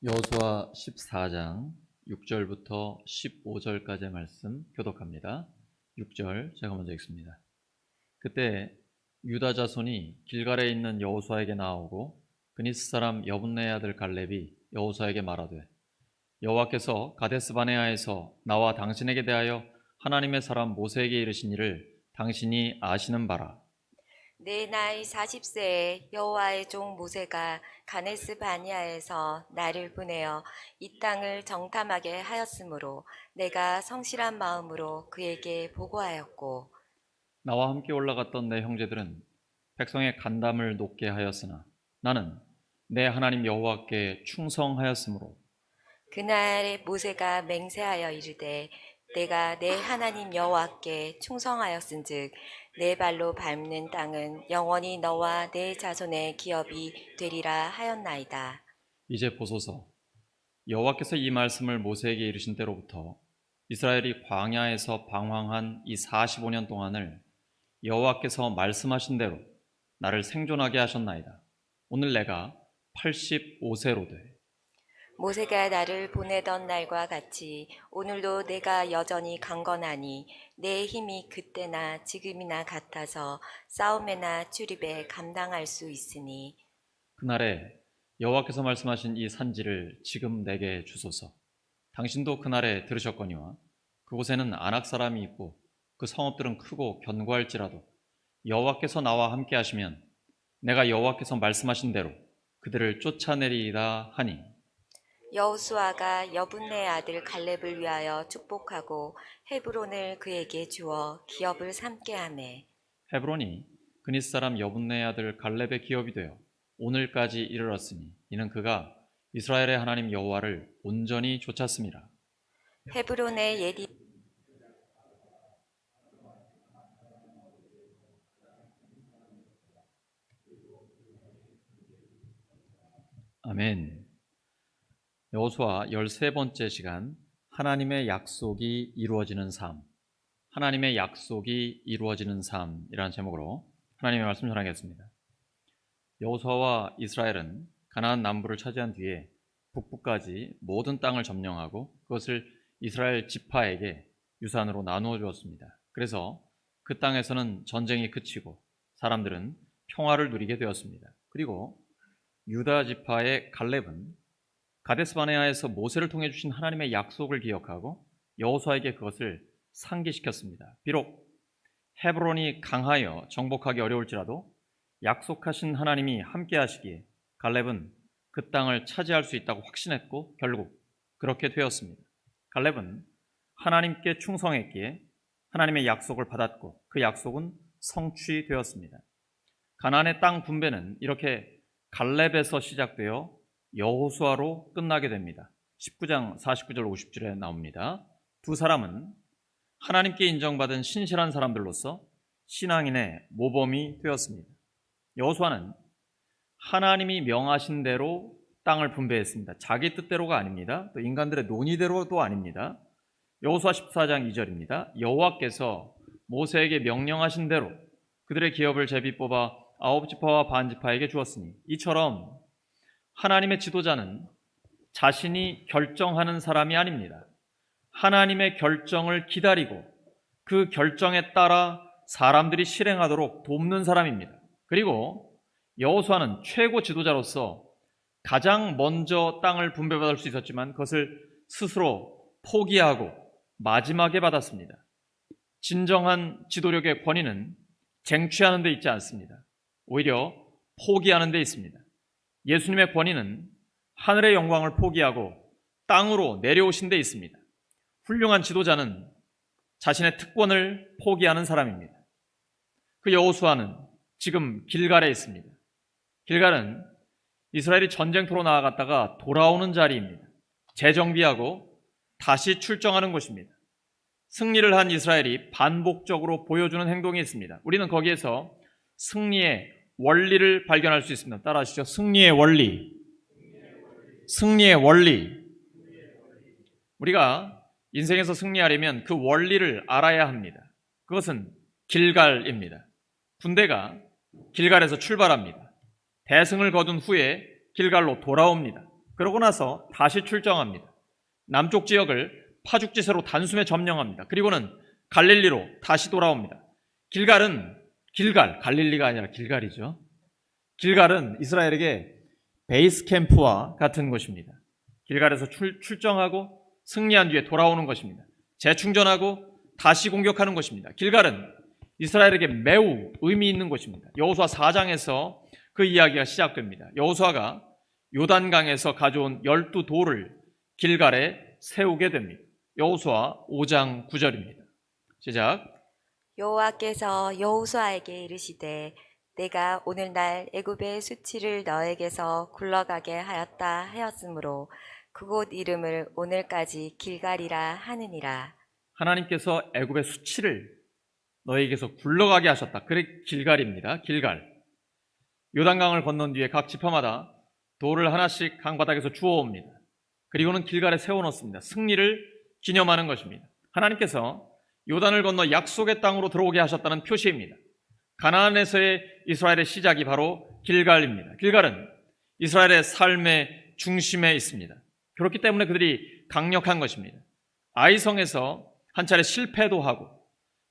여호수아 14장 6절부터 15절까지의 말씀 교독합니다. 6절 제가 먼저 읽습니다. 그때 유다 자손이 길갈에 있는 여호수아에게 나아오고 그니스 사람 여분네 아들 갈렙이 여호수아에게 말하되 여호와께서 가데스 바네아에서 나와 당신에게 대하여 하나님의 사람 모세에게 이르신 일을 당신이 아시는 바라. 내 나이 40세에 여호와의 종 모세가 가데스 바네아에서 나를 보내어 이 땅을 정탐하게 하였으므로 내가 성실한 마음으로 그에게 보고하였고, 나와 함께 올라갔던 내 형제들은 백성의 간담을 높게 하였으나 나는 내 하나님 여호와께 충성하였으므로 그날에 모세가 맹세하여 이르되 내가 내 하나님 여호와께 충성하였은즉 내 발로 밟는 땅은 영원히 너와 내 자손의 기업이 되리라 하였나이다. 이제 보소서, 여호와께서 이 말씀을 모세에게 이르신 때로부터 이스라엘이 광야에서 방황한 이 45년 동안을 여호와께서 말씀하신 대로 나를 생존하게 하셨나이다. 오늘 내가 85세로되 모세가 나를 보내던 날과 같이 오늘도 내가 여전히 강건하니 내 힘이 그때나 지금이나 같아서 싸움에나 출입에 감당할 수 있으니, 그날에 여호와께서 말씀하신 이 산지를 지금 내게 주소서. 당신도 그날에 들으셨거니와 그곳에는 아낙 사람이 있고 그 성읍들은 크고 견고할지라도 여호와께서 나와 함께 하시면 내가 여호와께서 말씀하신 대로 그들을 쫓아내리이다 하니, 여호수아가 여분네 아들 갈렙을 위하여 축복하고 헤브론을 그에게 주어 기업을 삼게 하매, 헤브론이 그니스 사람 여분네 아들 갈렙의 기업이 되어 오늘까지 이르렀으니 이는 그가 이스라엘의 하나님 여호와를 온전히 좇았음이라. 헤브론의 예리 아멘. 여호수아 13번째 시간, 하나님의 약속이 이루어지는 삶, 하나님의 약속이 이루어지는 삶이라는 제목으로 하나님의 말씀 전하겠습니다. 여호수아와 이스라엘은 가나안 남부를 차지한 뒤에 북부까지 모든 땅을 점령하고 그것을 이스라엘 지파에게 유산으로 나누어 주었습니다. 그래서 그 땅에서는 전쟁이 그치고 사람들은 평화를 누리게 되었습니다. 그리고 유다 지파의 갈렙은 가데스 바네아에서 모세를 통해 주신 하나님의 약속을 기억하고 여호수아에게 그것을 상기시켰습니다. 비록 헤브론이 강하여 정복하기 어려울지라도 약속하신 하나님이 함께 하시기에 갈렙은 그 땅을 차지할 수 있다고 확신했고 결국 그렇게 되었습니다. 갈렙은 하나님께 충성했기에 하나님의 약속을 받았고 그 약속은 성취되었습니다. 가나안의 땅 분배는 이렇게 갈렙에서 시작되어 여호수아로 끝나게 됩니다. 19장 49절 50절에 나옵니다. 두 사람은 하나님께 인정받은 신실한 사람들로서 신앙인의 모범이 되었습니다. 여호수아는 하나님이 명하신 대로 땅을 분배했습니다. 자기 뜻대로가 아닙니다. 또 인간들의 논의대로도 아닙니다. 여호수아 14장 2절입니다. 여호와께서 모세에게 명령하신 대로 그들의 기업을 제비 뽑아 9지파와 반지파에게 주었으니, 이처럼 하나님의 지도자는 자신이 결정하는 사람이 아닙니다. 하나님의 결정을 기다리고 그 결정에 따라 사람들이 실행하도록 돕는 사람입니다. 그리고 여호수아는 최고 지도자로서 가장 먼저 땅을 분배받을 수 있었지만 그것을 스스로 포기하고 마지막에 받았습니다. 진정한 지도력의 권위는 쟁취하는 데 있지 않습니다. 오히려 포기하는 데 있습니다. 예수님의 권위는 하늘의 영광을 포기하고 땅으로 내려오신 데 있습니다. 훌륭한 지도자는 자신의 특권을 포기하는 사람입니다. 그 여호수아는 지금 길갈에 있습니다. 길갈은 이스라엘이 전쟁터로 나아갔다가 돌아오는 자리입니다. 재정비하고 다시 출정하는 곳입니다. 승리를 한 이스라엘이 반복적으로 보여주는 행동이 있습니다. 우리는 거기에서 승리의 원리를 발견할 수 있습니다. 따라하시죠. 승리의 원리. 승리의 원리. 우리가 인생에서 승리하려면 그 원리를 알아야 합니다. 그것은 길갈입니다. 군대가 길갈에서 출발합니다. 대승을 거둔 후에 길갈로 돌아옵니다. 그러고 나서 다시 출정합니다. 남쪽 지역을 파죽지세로 단숨에 점령합니다. 그리고는 갈릴리로 다시 돌아옵니다. 갈릴리가 아니라 길갈이죠. 길갈은 이스라엘에게 베이스 캠프와 같은 곳입니다. 길갈에서 출정하고 승리한 뒤에 돌아오는 것입니다. 재충전하고 다시 공격하는 것입니다. 길갈은 이스라엘에게 매우 의미 있는 곳입니다. 여호수아 4장에서 그 이야기가 시작됩니다. 여호수아가 요단강에서 가져온 12돌을 길갈에 세우게 됩니다. 여호수아 5장 9절입니다. 시작. 여호와께서 여호수아에게 이르시되 내가 오늘날 애굽의 수치를 너에게서 굴러가게 하였다 하였으므로 그곳 이름을 오늘까지 길갈이라 하느니라. 하나님께서 애굽의 수치를 너에게서 굴러가게 하셨다. 그래 길갈입니다. 길갈. 요단강을 건넌 뒤에 각 지파마다 돌을 하나씩 강바닥에서 주워옵니다. 그리고는 길갈에 세워놓습니다. 승리를 기념하는 것입니다. 하나님께서 요단을 건너 약속의 땅으로 들어오게 하셨다는 표시입니다. 가나안에서의 이스라엘의 시작이 바로 길갈입니다. 길갈은 이스라엘의 삶의 중심에 있습니다. 그렇기 때문에 그들이 강력한 것입니다. 아이성에서 한 차례 실패도 하고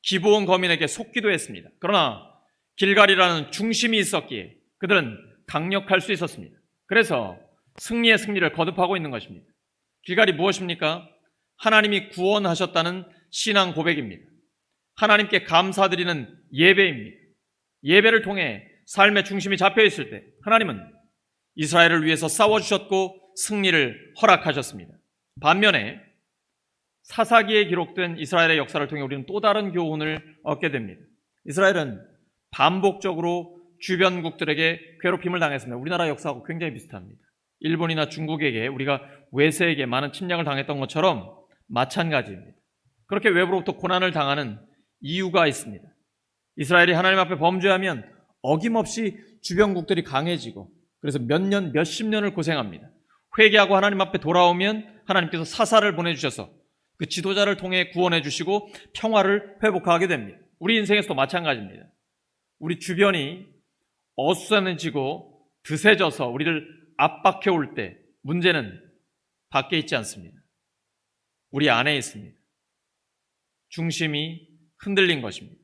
기브온 거민에게 속기도 했습니다. 그러나 길갈이라는 중심이 있었기에 그들은 강력할 수 있었습니다. 그래서 승리의 승리를 거듭하고 있는 것입니다. 길갈이 무엇입니까? 하나님이 구원하셨다는 신앙 고백입니다. 하나님께 감사드리는 예배입니다. 예배를 통해 삶의 중심이 잡혀 있을 때 하나님은 이스라엘을 위해서 싸워주셨고 승리를 허락하셨습니다. 반면에 사사기에 기록된 이스라엘의 역사를 통해 우리는 또 다른 교훈을 얻게 됩니다. 이스라엘은 반복적으로 주변국들에게 괴롭힘을 당했습니다. 우리나라 역사하고 굉장히 비슷합니다. 일본이나 중국에게 우리가 외세에게 많은 침략을 당했던 것처럼 마찬가지입니다. 그렇게 외부로부터 고난을 당하는 이유가 있습니다. 이스라엘이 하나님 앞에 범죄하면 어김없이 주변국들이 강해지고 그래서 몇십 년을 고생합니다. 회개하고 하나님 앞에 돌아오면 하나님께서 사사를 보내주셔서 그 지도자를 통해 구원해 주시고 평화를 회복하게 됩니다. 우리 인생에서도 마찬가지입니다. 우리 주변이 어수선해지고 드세져서 우리를 압박해 올 때 문제는 밖에 있지 않습니다. 우리 안에 있습니다. 중심이 흔들린 것입니다.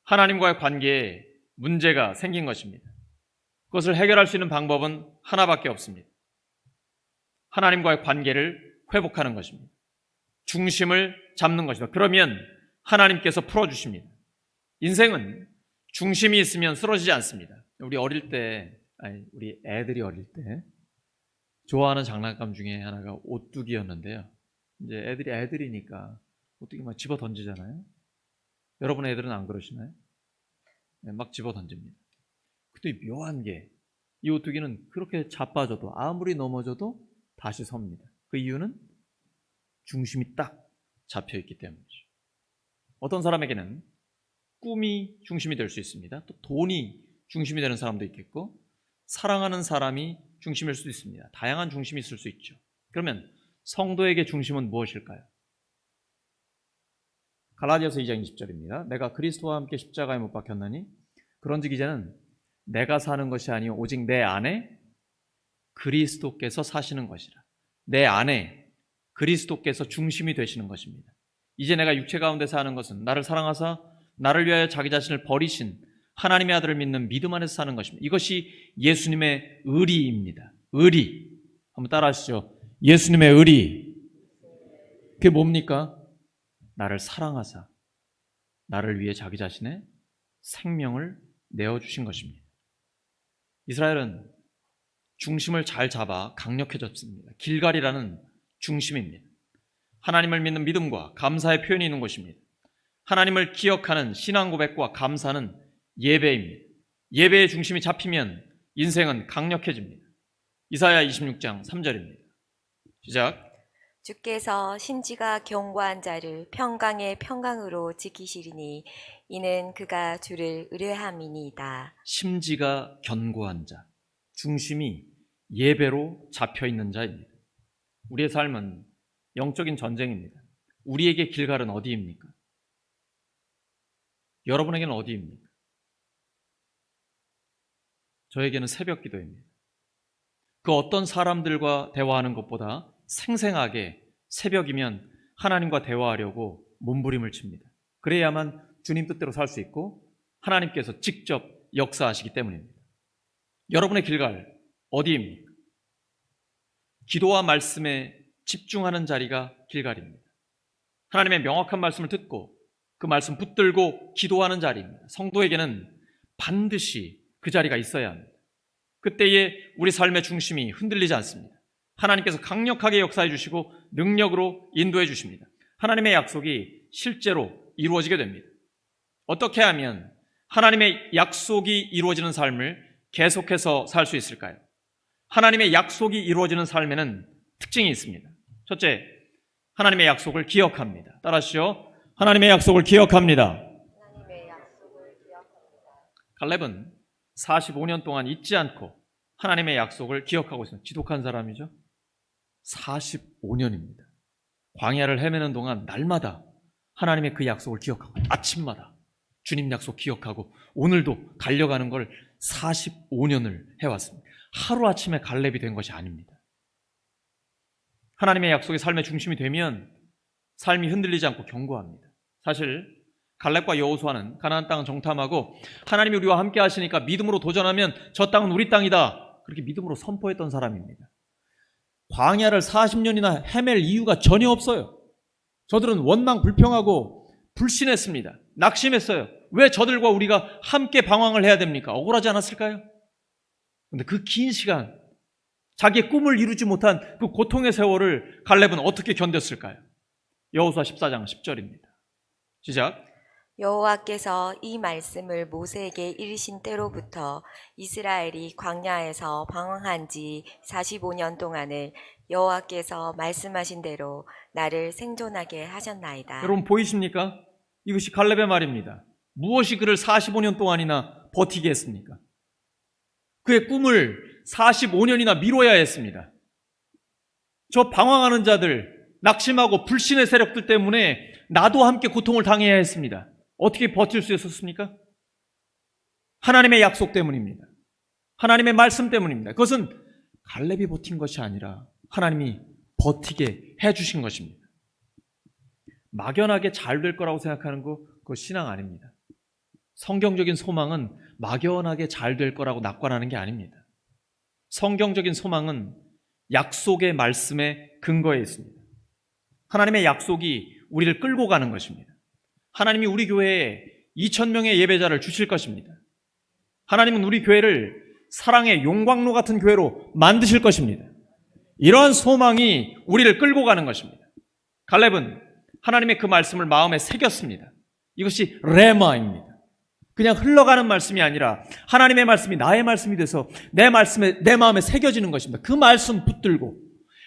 하나님과의 관계에 문제가 생긴 것입니다. 그것을 해결할 수 있는 방법은 하나밖에 없습니다. 하나님과의 관계를 회복하는 것입니다. 중심을 잡는 것입니다. 그러면 하나님께서 풀어주십니다. 인생은 중심이 있으면 쓰러지지 않습니다. 우리 애들이 어릴 때 좋아하는 장난감 중에 하나가 오뚜기였는데요. 이제 애들이니까 오뚜기 막 집어 던지잖아요. 여러분의 애들은 안 그러시나요? 네, 막 집어 던집니다. 근데 묘한 게 이 오뚜기는 그렇게 자빠져도 아무리 넘어져도 다시 섭니다. 그 이유는 중심이 딱 잡혀있기 때문이죠. 어떤 사람에게는 꿈이 중심이 될 수 있습니다. 또 돈이 중심이 되는 사람도 있겠고 사랑하는 사람이 중심일 수도 있습니다. 다양한 중심이 있을 수 있죠. 그러면 성도에게 중심은 무엇일까요? 갈라디아서 2장 20절입니다. 내가 그리스도와 함께 십자가에 못 박혔나니 그런즉 이제는 내가 사는 것이 아니요 오직 내 안에 그리스도께서 사시는 것이라. 내 안에 그리스도께서 중심이 되시는 것입니다. 이제 내가 육체 가운데 사는 것은 나를 사랑하사 나를 위하여 자기 자신을 버리신 하나님의 아들을 믿는 믿음 안에서 사는 것입니다. 이것이 예수님의 의리입니다. 의리. 한번 따라 하시죠. 예수님의 의리. 그게 뭡니까? 나를 사랑하사 나를 위해 자기 자신의 생명을 내어주신 것입니다. 이스라엘은 중심을 잘 잡아 강력해졌습니다. 길갈이라는 중심입니다. 하나님을 믿는 믿음과 감사의 표현이 있는 곳입니다. 하나님을 기억하는 신앙 고백과 감사는 예배입니다. 예배의 중심이 잡히면 인생은 강력해집니다. 이사야 26장 3절입니다. 시작. 주께서 심지가 견고한 자를 평강의 평강으로 지키시리니 이는 그가 주를 의뢰함이니이다. 심지가 견고한 자, 중심이 예배로 잡혀있는 자입니다. 우리의 삶은 영적인 전쟁입니다. 우리에게 길갈은 어디입니까? 여러분에게는 어디입니까? 저에게는 새벽 기도입니다. 그 어떤 사람들과 대화하는 것보다 생생하게 새벽이면 하나님과 대화하려고 몸부림을 칩니다. 그래야만 주님 뜻대로 살 수 있고 하나님께서 직접 역사하시기 때문입니다. 여러분의 길갈 어디입니까? 기도와 말씀에 집중하는 자리가 길갈입니다. 하나님의 명확한 말씀을 듣고 그 말씀 붙들고 기도하는 자리입니다. 성도에게는 반드시 그 자리가 있어야 합니다. 그때에 우리 삶의 중심이 흔들리지 않습니다. 하나님께서 강력하게 역사해 주시고 능력으로 인도해 주십니다. 하나님의 약속이 실제로 이루어지게 됩니다. 어떻게 하면 하나님의 약속이 이루어지는 삶을 계속해서 살 수 있을까요? 하나님의 약속이 이루어지는 삶에는 특징이 있습니다. 첫째, 하나님의 약속을 기억합니다. 따라하시죠. 하나님의 약속을 기억합니다. 갈렙은 45년 동안 잊지 않고 하나님의 약속을 기억하고 있습니다. 지독한 사람이죠. 45년입니다. 광야를 헤매는 동안 날마다 하나님의 그 약속을 기억하고 아침마다 주님 약속 기억하고 오늘도 달려가는 걸 45년을 해왔습니다. 하루아침에 갈렙이 된 것이 아닙니다. 하나님의 약속이 삶의 중심이 되면 삶이 흔들리지 않고 견고합니다. 사실 갈렙과 여호수아는 가나안 땅을 정탐하고 하나님이 우리와 함께 하시니까 믿음으로 도전하면 저 땅은 우리 땅이다, 그렇게 믿음으로 선포했던 사람입니다. 광야를 40년이나 헤맬 이유가 전혀 없어요. 저들은 원망 불평하고 불신했습니다. 낙심했어요. 왜 저들과 우리가 함께 방황을 해야 됩니까? 억울하지 않았을까요? 그런데 그 긴 시간 자기의 꿈을 이루지 못한 그 고통의 세월을 갈렙은 어떻게 견뎠을까요? 여호수아 14장 10절입니다. 시작. 여호와께서 이 말씀을 모세에게 이르신 때로부터 이스라엘이 광야에서 방황한 지 45년 동안을 여호와께서 말씀하신 대로 나를 생존하게 하셨나이다. 여러분 보이십니까? 이것이 갈렙의 말입니다. 무엇이 그를 45년 동안이나 버티게 했습니까? 그의 꿈을 45년이나 미뤄야 했습니다. 저 방황하는 자들, 낙심하고 불신의 세력들 때문에 나도 함께 고통을 당해야 했습니다. 어떻게 버틸 수 있었습니까? 하나님의 약속 때문입니다. 하나님의 말씀 때문입니다. 그것은 갈렙이 버틴 것이 아니라 하나님이 버티게 해주신 것입니다. 막연하게 잘 될 거라고 생각하는 거, 그거 신앙 아닙니다. 성경적인 소망은 막연하게 잘 될 거라고 낙관하는 게 아닙니다. 성경적인 소망은 약속의 말씀에 근거해 있습니다. 하나님의 약속이 우리를 끌고 가는 것입니다. 하나님이 우리 교회에 2,000명의 예배자를 주실 것입니다. 하나님은 우리 교회를 사랑의 용광로 같은 교회로 만드실 것입니다. 이러한 소망이 우리를 끌고 가는 것입니다. 갈렙은 하나님의 그 말씀을 마음에 새겼습니다. 이것이 레마입니다. 그냥 흘러가는 말씀이 아니라 하나님의 말씀이 나의 말씀이 돼서 내 마음에 새겨지는 것입니다. 그 말씀 붙들고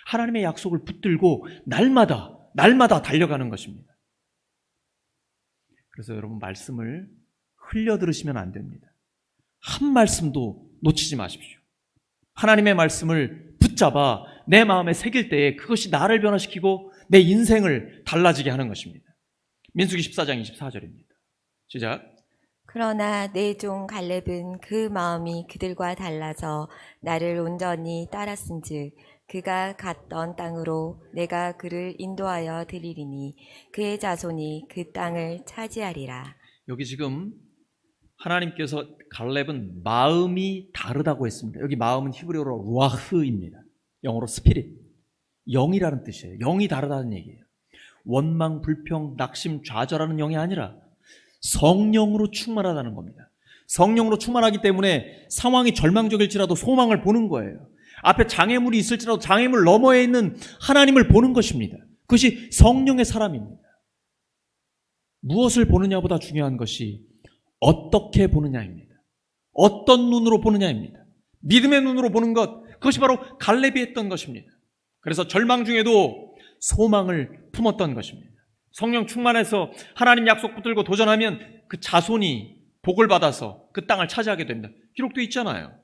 하나님의 약속을 붙들고 날마다 달려가는 것입니다. 그래서 여러분 말씀을 흘려 들으시면 안 됩니다. 한 말씀도 놓치지 마십시오. 하나님의 말씀을 붙잡아 내 마음에 새길 때에 그것이 나를 변화시키고 내 인생을 달라지게 하는 것입니다. 민수기 14장 24절입니다. 시작. 그러나 내 종 갈렙은 그 마음이 그들과 달라서 나를 온전히 따랐은즉 그가 갔던 땅으로 내가 그를 인도하여 드리리니 그의 자손이 그 땅을 차지하리라. 여기 지금 하나님께서 갈렙은 마음이 다르다고 했습니다. 여기 마음은 히브리어로 루아흐입니다. 영어로 스피릿, 영이라는 뜻이에요. 영이 다르다는 얘기예요. 원망, 불평, 낙심, 좌절하는 영이 아니라 성령으로 충만하다는 겁니다. 성령으로 충만하기 때문에 상황이 절망적일지라도 소망을 보는 거예요. 앞에 장애물이 있을지라도 장애물 너머에 있는 하나님을 보는 것입니다. 그것이 성령의 사람입니다. 무엇을 보느냐보다 중요한 것이 어떻게 보느냐입니다. 어떤 눈으로 보느냐입니다. 믿음의 눈으로 보는 것, 그것이 바로 갈렙이 했던 것입니다. 그래서 절망 중에도 소망을 품었던 것입니다. 성령 충만해서 하나님 약속 붙들고 도전하면 그 자손이 복을 받아서 그 땅을 차지하게 됩니다. 기록도 있잖아요.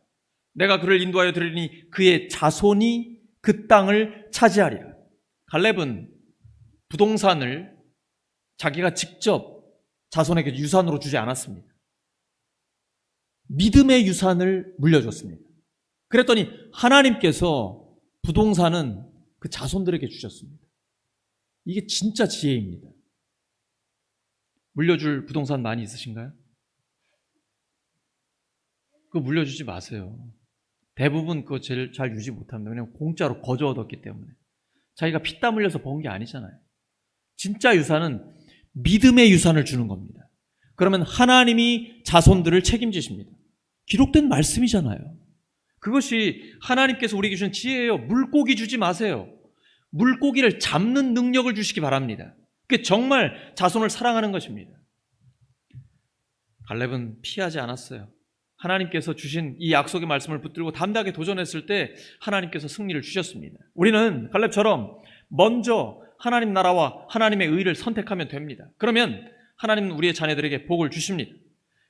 내가 그를 인도하여 드리니 그의 자손이 그 땅을 차지하리라. 갈렙은 부동산을 자기가 직접 자손에게 유산으로 주지 않았습니다. 믿음의 유산을 물려줬습니다. 그랬더니 하나님께서 부동산은 그 자손들에게 주셨습니다. 이게 진짜 지혜입니다. 물려줄 부동산 많이 있으신가요? 그거 물려주지 마세요. 대부분 그거 제일 잘 유지 못합니다. 그냥 공짜로 거저 얻었기 때문에. 자기가 피땀 흘려서 번 게 아니잖아요. 진짜 유산은 믿음의 유산을 주는 겁니다. 그러면 하나님이 자손들을 책임지십니다. 기록된 말씀이잖아요. 그것이 하나님께서 우리에게 주신 지혜예요. 물고기 주지 마세요. 물고기를 잡는 능력을 주시기 바랍니다. 그게 정말 자손을 사랑하는 것입니다. 갈렙은 피하지 않았어요. 하나님께서 주신 이 약속의 말씀을 붙들고 담대하게 도전했을 때 하나님께서 승리를 주셨습니다. 우리는 갈렙처럼 먼저 하나님 나라와 하나님의 의를 선택하면 됩니다. 그러면 하나님은 우리의 자녀들에게 복을 주십니다.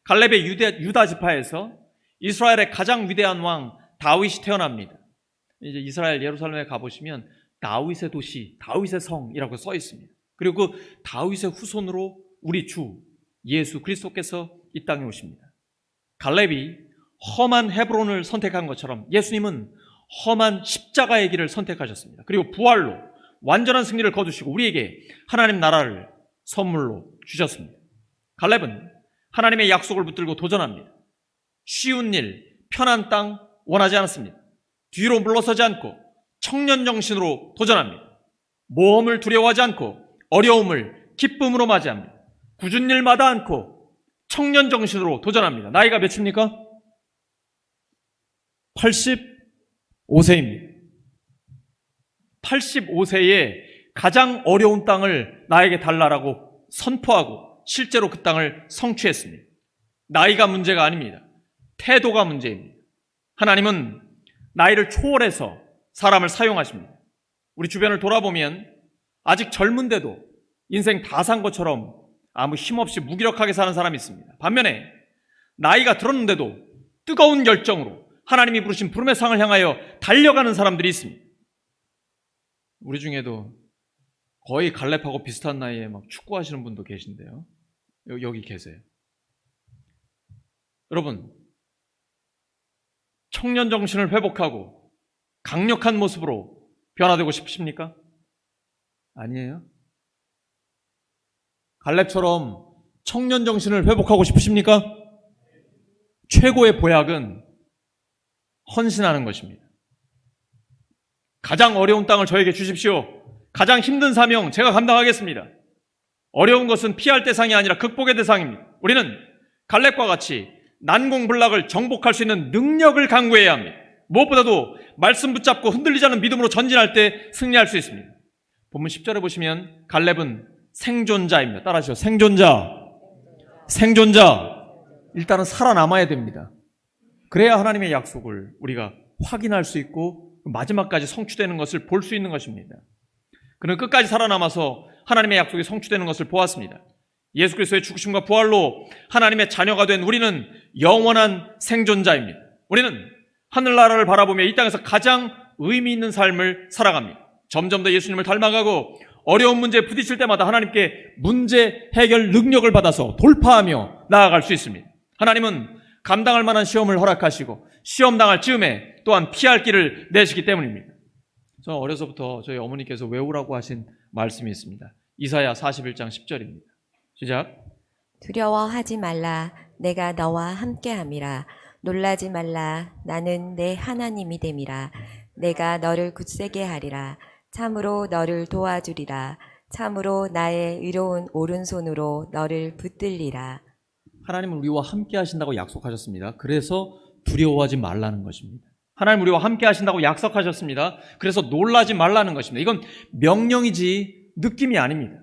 갈렙의 유다 지파에서 이스라엘의 가장 위대한 왕 다윗이 태어납니다. 이제 이스라엘 예루살렘에 가보시면 다윗의 도시, 다윗의 성이라고 써 있습니다. 그리고 그 다윗의 후손으로 우리 주 예수 그리스도께서 이 땅에 오십니다. 갈렙이 험한 헤브론을 선택한 것처럼 예수님은 험한 십자가의 길을 선택하셨습니다. 그리고 부활로 완전한 승리를 거두시고 우리에게 하나님 나라를 선물로 주셨습니다. 갈렙은 하나님의 약속을 붙들고 도전합니다. 쉬운 일, 편한 땅 원하지 않았습니다. 뒤로 물러서지 않고 청년 정신으로 도전합니다. 모험을 두려워하지 않고 어려움을 기쁨으로 맞이합니다. 굳은 일마다 않고 청년 정신으로 도전합니다. 나이가 몇입니까? 85세입니다. 85세에 가장 어려운 땅을 나에게 달라라고 선포하고 실제로 그 땅을 성취했습니다. 나이가 문제가 아닙니다. 태도가 문제입니다. 하나님은 나이를 초월해서 사람을 사용하십니다. 우리 주변을 돌아보면 아직 젊은데도 인생 다 산 것처럼 아무 힘없이 무기력하게 사는 사람이 있습니다. 반면에 나이가 들었는데도 뜨거운 열정으로 하나님이 부르신 부름의 상을 향하여 달려가는 사람들이 있습니다. 우리 중에도 거의 갈렙하고 비슷한 나이에 막 축구하시는 분도 계신데요. 여기 계세요. 여러분, 청년 정신을 회복하고 강력한 모습으로 변화되고 싶으십니까? 아니에요? 갈렙처럼 청년 정신을 회복하고 싶으십니까? 최고의 보약은 헌신하는 것입니다. 가장 어려운 땅을 저에게 주십시오. 가장 힘든 사명 제가 감당하겠습니다. 어려운 것은 피할 대상이 아니라 극복의 대상입니다. 우리는 갈렙과 같이 난공불락을 정복할 수 있는 능력을 강구해야 합니다. 무엇보다도 말씀 붙잡고 흔들리지 않는 믿음으로 전진할 때 승리할 수 있습니다. 본문 10절에 보시면 갈렙은 생존자입니다. 따라하시죠. 생존자. 생존자. 일단은 살아남아야 됩니다. 그래야 하나님의 약속을 우리가 확인할 수 있고 마지막까지 성취되는 것을 볼 수 있는 것입니다. 그는 끝까지 살아남아서 하나님의 약속이 성취되는 것을 보았습니다. 예수 그리스도의 죽으심과 부활로 하나님의 자녀가 된 우리는 영원한 생존자입니다. 우리는 하늘나라를 바라보며 이 땅에서 가장 의미 있는 삶을 살아갑니다. 점점 더 예수님을 닮아가고 어려운 문제에 부딪힐 때마다 하나님께 문제 해결 능력을 받아서 돌파하며 나아갈 수 있습니다. 하나님은 감당할 만한 시험을 허락하시고 시험 당할 즈음에 또한 피할 길을 내시기 때문입니다. 저 어려서부터 저희 어머니께서 외우라고 하신 말씀이 있습니다. 이사야 41장 10절입니다. 시작. 두려워하지 말라. 내가 너와 함께함이라. 놀라지 말라. 나는 내 하나님이 됨이라. 내가 너를 굳세게 하리라. 참으로 너를 도와주리라. 참으로 나의 의로운 오른손으로 너를 붙들리라. 하나님은 우리와 함께 하신다고 약속하셨습니다. 그래서 두려워하지 말라는 것입니다. 하나님 우리와 함께 하신다고 약속하셨습니다. 그래서 놀라지 말라는 것입니다. 이건 명령이지 느낌이 아닙니다.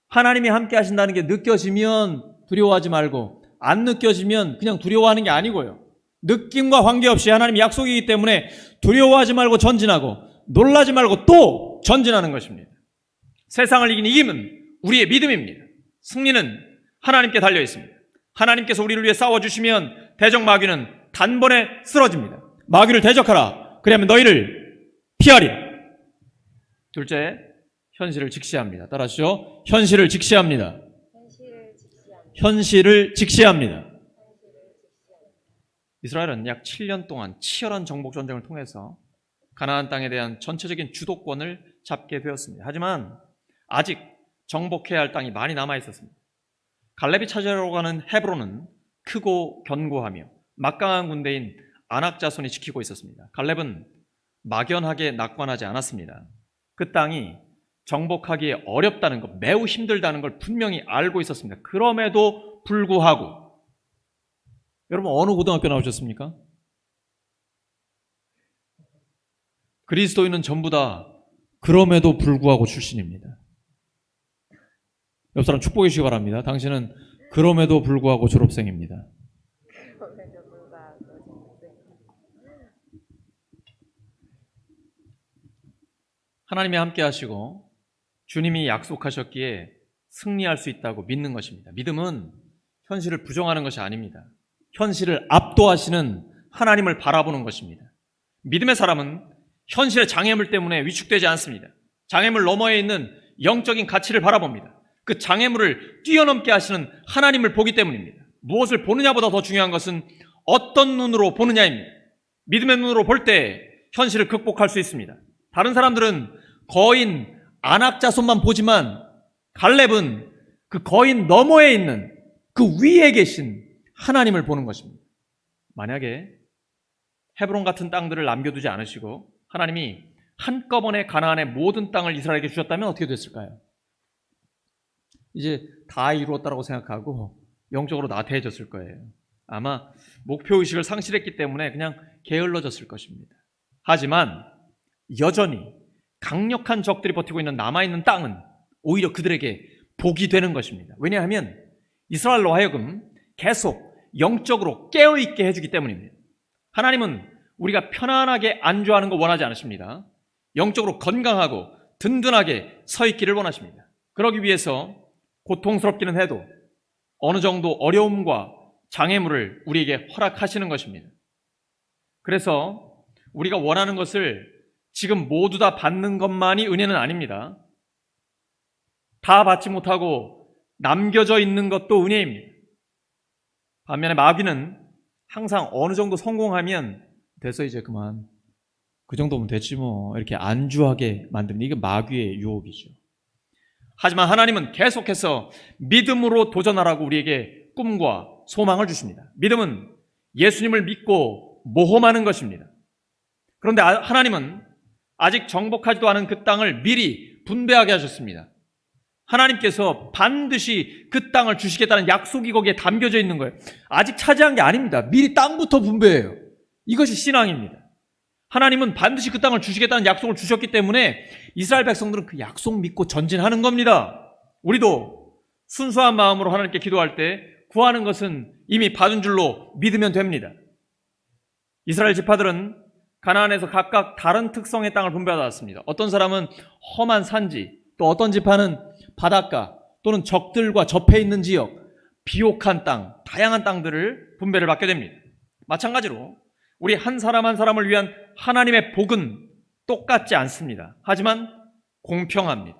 하나님이 함께 하신다는 게 느껴지면 두려워하지 말고 안 느껴지면 그냥 두려워하는 게 아니고요. 느낌과 관계없이 하나님 약속이기 때문에 두려워하지 말고 전진하고 놀라지 말고 또 전진하는 것입니다. 세상을 이긴 이김은 우리의 믿음입니다. 승리는 하나님께 달려 있습니다. 하나님께서 우리를 위해 싸워주시면 대적 마귀는 단번에 쓰러집니다. 마귀를 대적하라. 그러면 너희를 피하리라. 둘째, 현실을 직시합니다. 따라하시죠. 현실을 직시합니다. 현실을 직시합니다. 이스라엘은 약 7년 동안 치열한 정복 전쟁을 통해서 가나안 땅에 대한 전체적인 주도권을 잡게 되었습니다. 하지만 아직 정복해야 할 땅이 많이 남아 있었습니다. 갈렙이 차지하러 가는 헤브론은 크고 견고하며 막강한 군대인 아낙 자손이 지키고 있었습니다. 갈렙은 막연하게 낙관하지 않았습니다. 그 땅이 정복하기에 어렵다는 것, 매우 힘들다는 걸 분명히 알고 있었습니다. 그럼에도 불구하고, 여러분 어느 고등학교 나오셨습니까? 그리스도인은 전부 다 그럼에도 불구하고 출신입니다. 옆 사람 축복해 주시기 바랍니다. 당신은 그럼에도 불구하고 졸업생입니다. 하나님이 함께 하시고 주님이 약속하셨기에 승리할 수 있다고 믿는 것입니다. 믿음은 현실을 부정하는 것이 아닙니다. 현실을 압도하시는 하나님을 바라보는 것입니다. 믿음의 사람은 현실의 장애물 때문에 위축되지 않습니다. 장애물 너머에 있는 영적인 가치를 바라봅니다. 그 장애물을 뛰어넘게 하시는 하나님을 보기 때문입니다. 무엇을 보느냐보다 더 중요한 것은 어떤 눈으로 보느냐입니다. 믿음의 눈으로 볼 때 현실을 극복할 수 있습니다. 다른 사람들은 거인 아낙 자손만 보지만 갈렙은 그 거인 너머에 있는 그 위에 계신 하나님을 보는 것입니다. 만약에 헤브론 같은 땅들을 남겨두지 않으시고 하나님이 한꺼번에 가나안의 모든 땅을 이스라엘에게 주셨다면 어떻게 됐을까요? 이제 다 이루었다고 생각하고 영적으로 나태해졌을 거예요. 아마 목표의식을 상실했기 때문에 그냥 게을러졌을 것입니다. 하지만 여전히 강력한 적들이 버티고 있는 남아있는 땅은 오히려 그들에게 복이 되는 것입니다. 왜냐하면 이스라엘로 하여금 계속 영적으로 깨어있게 해주기 때문입니다. 하나님은 우리가 편안하게 안주하는 거 원하지 않으십니다. 영적으로 건강하고 든든하게 서 있기를 원하십니다. 그러기 위해서 고통스럽기는 해도 어느 정도 어려움과 장애물을 우리에게 허락하시는 것입니다. 그래서 우리가 원하는 것을 지금 모두 다 받는 것만이 은혜는 아닙니다. 다 받지 못하고 남겨져 있는 것도 은혜입니다. 반면에 마귀는 항상 어느 정도 성공하면 됐어 이제 그만, 그 정도면 됐지 뭐, 이렇게 안주하게 만듭니다. 이게 마귀의 유혹이죠. 하지만 하나님은 계속해서 믿음으로 도전하라고 우리에게 꿈과 소망을 주십니다. 믿음은 예수님을 믿고 모험하는 것입니다. 그런데 하나님은 아직 정복하지도 않은 그 땅을 미리 분배하게 하셨습니다. 하나님께서 반드시 그 땅을 주시겠다는 약속이 거기에 담겨져 있는 거예요. 아직 차지한 게 아닙니다. 미리 땅부터 분배해요. 이것이 신앙입니다. 하나님은 반드시 그 땅을 주시겠다는 약속을 주셨기 때문에 이스라엘 백성들은 그 약속 믿고 전진하는 겁니다. 우리도 순수한 마음으로 하나님께 기도할 때 구하는 것은 이미 받은 줄로 믿으면 됩니다. 이스라엘 지파들은 가나안에서 각각 다른 특성의 땅을 분배받았습니다. 어떤 사람은 험한 산지, 또 어떤 지파는 바닷가 또는 적들과 접해 있는 지역, 비옥한 땅, 다양한 땅들을 분배를 받게 됩니다. 마찬가지로 우리 한 사람 한 사람을 위한 하나님의 복은 똑같지 않습니다. 하지만 공평합니다.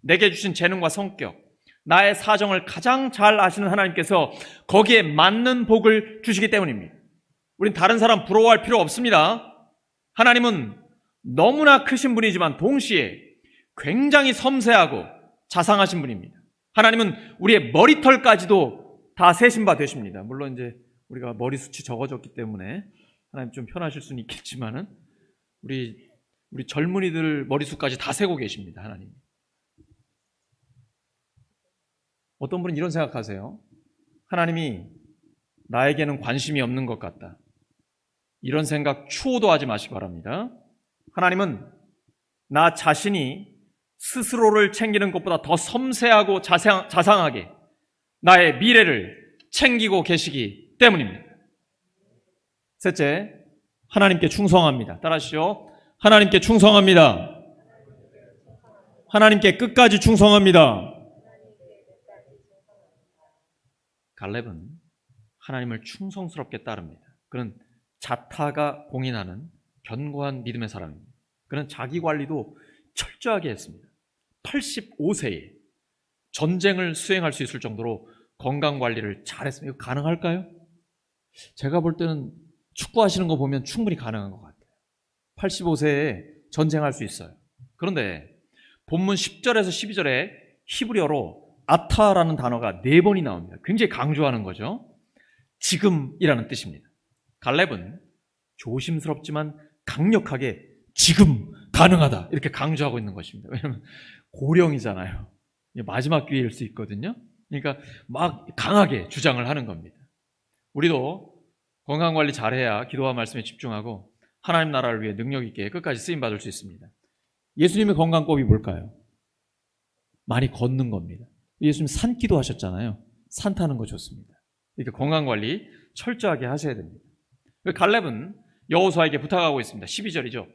내게 주신 재능과 성격, 나의 사정을 가장 잘 아시는 하나님께서 거기에 맞는 복을 주시기 때문입니다. 우린 다른 사람 부러워할 필요 없습니다. 하나님은 너무나 크신 분이지만 동시에 굉장히 섬세하고 자상하신 분입니다. 하나님은 우리의 머리털까지도 다 세신 바 되십니다. 물론 이제 우리가 머리숱이 적어졌기 때문에 하나님 좀 편하실 수는 있겠지만은 우리 젊은이들 머리숱까지 다 세고 계십니다. 하나님. 어떤 분은 이런 생각하세요. 하나님이 나에게는 관심이 없는 것 같다. 이런 생각 추호도 하지 마시기 바랍니다. 하나님은 나 자신이 스스로를 챙기는 것보다 더 섬세하고 자상하게 나의 미래를 챙기고 계시기 때문입니다. 셋째, 하나님께 충성합니다. 따라하시죠. 하나님께 충성합니다. 하나님께 끝까지 충성합니다. 갈렙은 하나님을 충성스럽게 따릅니다. 그는 자타가 공인하는 견고한 믿음의 사람입니다. 그는 자기 관리도 철저하게 했습니다. 85세에 전쟁을 수행할 수 있을 정도로 건강 관리를 잘했습니다. 이거 가능할까요? 제가 볼 때는 축구하시는 거 보면 충분히 가능한 것 같아요. 85세에 전쟁할 수 있어요. 그런데 본문 10절에서 12절에 히브리어로 아타라는 단어가 4번이 나옵니다. 굉장히 강조하는 거죠. 지금이라는 뜻입니다. 갈렙은 조심스럽지만 강력하게 지금 가능하다 이렇게 강조하고 있는 것입니다. 왜냐하면 고령이잖아요. 마지막 기회일 수 있거든요. 그러니까 막 강하게 주장을 하는 겁니다. 우리도 건강관리 잘해야 기도와 말씀에 집중하고 하나님 나라를 위해 능력 있게 끝까지 쓰임받을 수 있습니다. 예수님의 건강법이 뭘까요? 많이 걷는 겁니다. 예수님 산기도 하셨잖아요. 산 타는 거 좋습니다. 이렇게 건강관리 철저하게 하셔야 됩니다. 갈렙은 여호수아에게 부탁하고 있습니다. 12절이죠.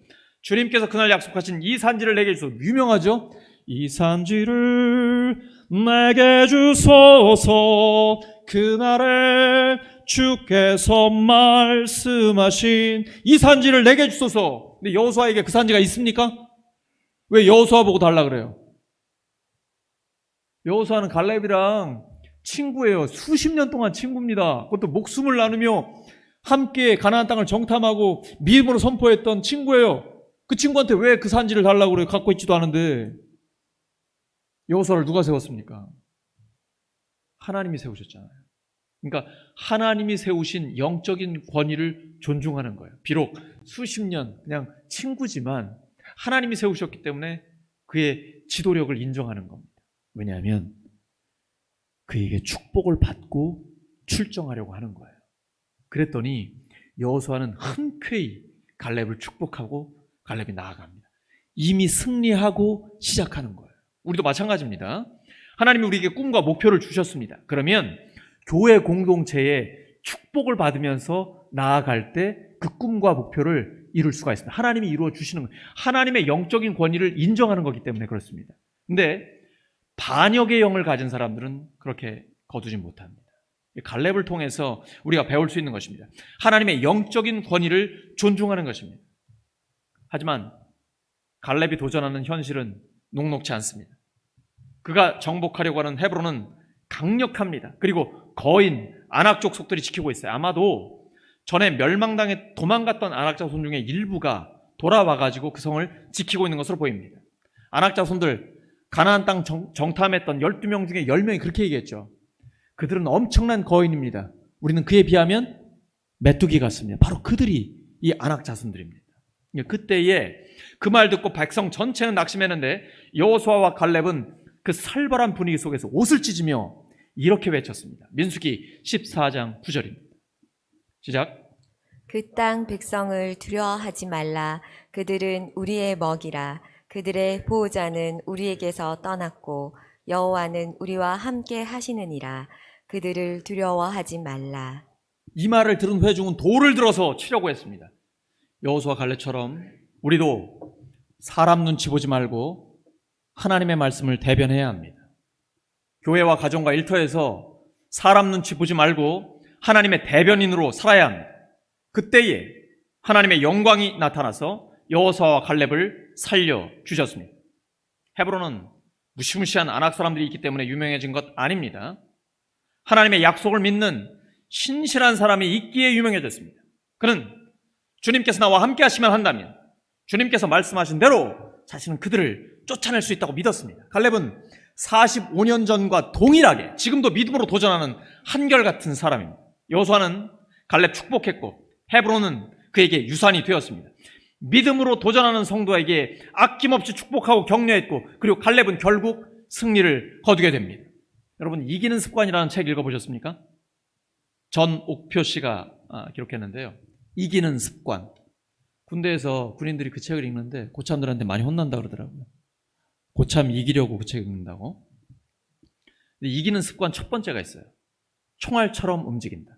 주님께서 그날 약속하신 이 산지를 내게 주소서. 유명하죠? 이 산지를 내게 주소서. 그날에 주께서 말씀하신 이 산지를 내게 주소서. 근데 여호수아에게 그 산지가 있습니까? 왜 여호수아 보고 달라 그래요? 여호수아는 갈렙이랑 친구예요. 수십 년 동안 친구입니다. 그것도 목숨을 나누며 함께 가나안 땅을 정탐하고 믿음으로 선포했던 친구예요. 그 친구한테 왜 그 산지를 달라고 그래요? 갖고 있지도 않은데. 여호수아를 누가 세웠습니까? 하나님이 세우셨잖아요. 그러니까 하나님이 세우신 영적인 권위를 존중하는 거예요. 비록 수십 년 그냥 친구지만 하나님이 세우셨기 때문에 그의 지도력을 인정하는 겁니다. 왜냐하면 그에게 축복을 받고 출정하려고 하는 거예요. 그랬더니 여호수아는 흔쾌히 갈렙을 축복하고 갈렙이 나아갑니다. 이미 승리하고 시작하는 거예요. 우리도 마찬가지입니다. 하나님이 우리에게 꿈과 목표를 주셨습니다. 그러면 교회 공동체에 축복을 받으면서 나아갈 때 그 꿈과 목표를 이룰 수가 있습니다. 하나님이 이루어 주시는 거예요. 하나님의 영적인 권위를 인정하는 거기 때문에 그렇습니다. 근데 반역의 영을 가진 사람들은 그렇게 거두지 못합니다. 갈렙을 통해서 우리가 배울 수 있는 것입니다. 하나님의 영적인 권위를 존중하는 것입니다. 하지만 갈렙이 도전하는 현실은 녹록지 않습니다. 그가 정복하려고 하는 헤브론은 강력합니다. 그리고 거인, 아낙 족속들이 지키고 있어요. 아마도 전에 멸망당해 도망갔던 아낙 자손 중에 일부가 돌아와가지고 그 성을 지키고 있는 것으로 보입니다. 아낙 자손들 가나안 땅 정탐했던 12명 중에 10명이 그렇게 얘기했죠. 그들은 엄청난 거인입니다. 우리는 그에 비하면 메뚜기 같습니다. 바로 그들이 이 아낙 자손들입니다. 그때에 그 말 듣고 백성 전체는 낙심했는데 여호수아와 갈렙은 그 살벌한 분위기 속에서 옷을 찢으며 이렇게 외쳤습니다. 민수기 14장 9절입니다. 시작. 그 땅 백성을 두려워하지 말라. 그들은 우리의 먹이라. 그들의 보호자는 우리에게서 떠났고 여호와는 우리와 함께 하시느니라. 그들을 두려워하지 말라. 이 말을 들은 회중은 돌을 들어서 치려고 했습니다. 여호수아 갈렙처럼 우리도 사람 눈치 보지 말고 하나님의 말씀을 대변해야 합니다. 교회와 가정과 일터에서 사람 눈치 보지 말고 하나님의 대변인으로 살아야 합니다. 그때에 하나님의 영광이 나타나서 여호수아와 갈렙을 살려주셨습니다. 헤브론은 무시무시한 아낙 사람들이 있기 때문에 유명해진 것 아닙니다. 하나님의 약속을 믿는 신실한 사람이 있기에 유명해졌습니다. 그는 주님께서 나와 함께 하시면 한다면 주님께서 말씀하신 대로 자신은 그들을 쫓아낼 수 있다고 믿었습니다. 갈렙은 45년 전과 동일하게 지금도 믿음으로 도전하는 한결같은 사람입니다. 여호수아는 갈렙 축복했고 헤브론은 그에게 유산이 되었습니다. 믿음으로 도전하는 성도에게 아낌없이 축복하고 격려했고 그리고 갈렙은 결국 승리를 거두게 됩니다. 여러분, 이기는 습관이라는 책 읽어보셨습니까? 전옥표 씨가 기록했는데요. 이기는 습관. 군대에서 군인들이 그 책을 읽는데 고참들한테 많이 혼난다 그러더라고요. 고참 이기려고 그 책 읽는다고. 근데 이기는 습관 첫 번째가 있어요. 총알처럼 움직인다.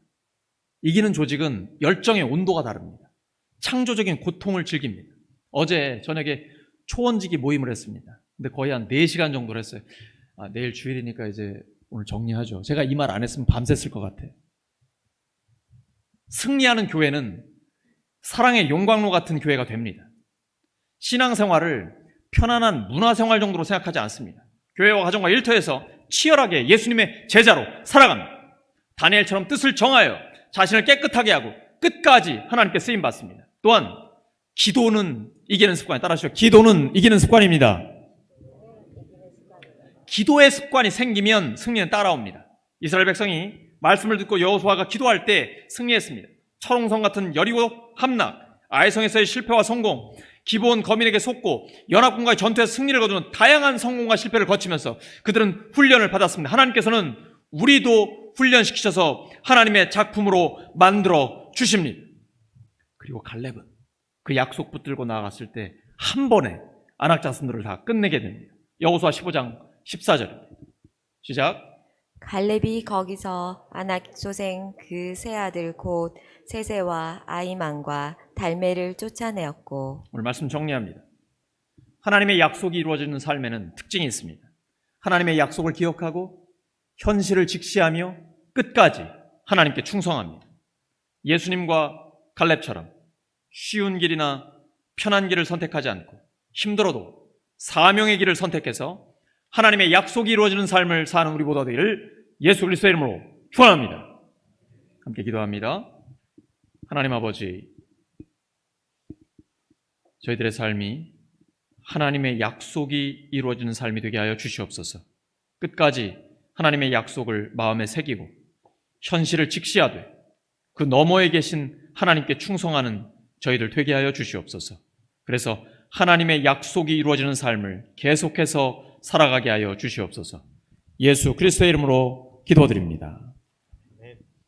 이기는 조직은 열정의 온도가 다릅니다. 창조적인 고통을 즐깁니다. 어제 저녁에 초원지기 모임을 했습니다. 근데 거의 한 4시간 정도를 했어요. 내일 주일이니까 이제 오늘 정리하죠. 제가 이 말 안 했으면 밤샜을 것 같아요. 승리하는 교회는 사랑의 용광로 같은 교회가 됩니다. 신앙생활을 편안한 문화생활 정도로 생각하지 않습니다. 교회와 가정과 일터에서 치열하게 예수님의 제자로 살아갑니다. 다니엘처럼 뜻을 정하여 자신을 깨끗하게 하고 끝까지 하나님께 쓰임 받습니다. 또한 기도는 이기는 습관이, 따라하시죠. 기도는 이기는 습관입니다. 기도의 습관이 생기면 승리는 따라옵니다. 이스라엘 백성이 말씀을 듣고 여호수아가 기도할 때 승리했습니다. 철옹성 같은 여리고 함락, 아이성에서의 실패와 성공, 기브온 거민에게 속고 연합군과의 전투에서 승리를 거두는 다양한 성공과 실패를 거치면서 그들은 훈련을 받았습니다. 하나님께서는 우리도 훈련시키셔서 하나님의 작품으로 만들어 주십니다. 그리고 갈렙은 그 약속 붙들고 나아갔을 때 한 번에 아낙 자손들을 다 끝내게 됩니다. 여호수아 15장 14절입니다. 시작. 갈렙이 거기서 아낙 조생 그 세 아들 곧 세세와 아이만과 달메를 쫓아내었고. 오늘 말씀 정리합니다. 하나님의 약속이 이루어지는 삶에는 특징이 있습니다. 하나님의 약속을 기억하고 현실을 직시하며 끝까지 하나님께 충성합니다. 예수님과 갈렙처럼 쉬운 길이나 편한 길을 선택하지 않고 힘들어도 사명의 길을 선택해서 하나님의 약속이 이루어지는 삶을 사는 우리 모두 되기를 예수 그리스도의 이름으로 축원합니다. 함께 기도합니다. 하나님 아버지, 저희들의 삶이 하나님의 약속이 이루어지는 삶이 되게 하여 주시옵소서. 끝까지 하나님의 약속을 마음에 새기고 현실을 직시하되 그 너머에 계신 하나님께 충성하는 저희들 되게 하여 주시옵소서. 그래서 하나님의 약속이 이루어지는 삶을 계속해서 살아가게 하여 주시옵소서. 예수 그리스도의 이름으로 기도드립니다.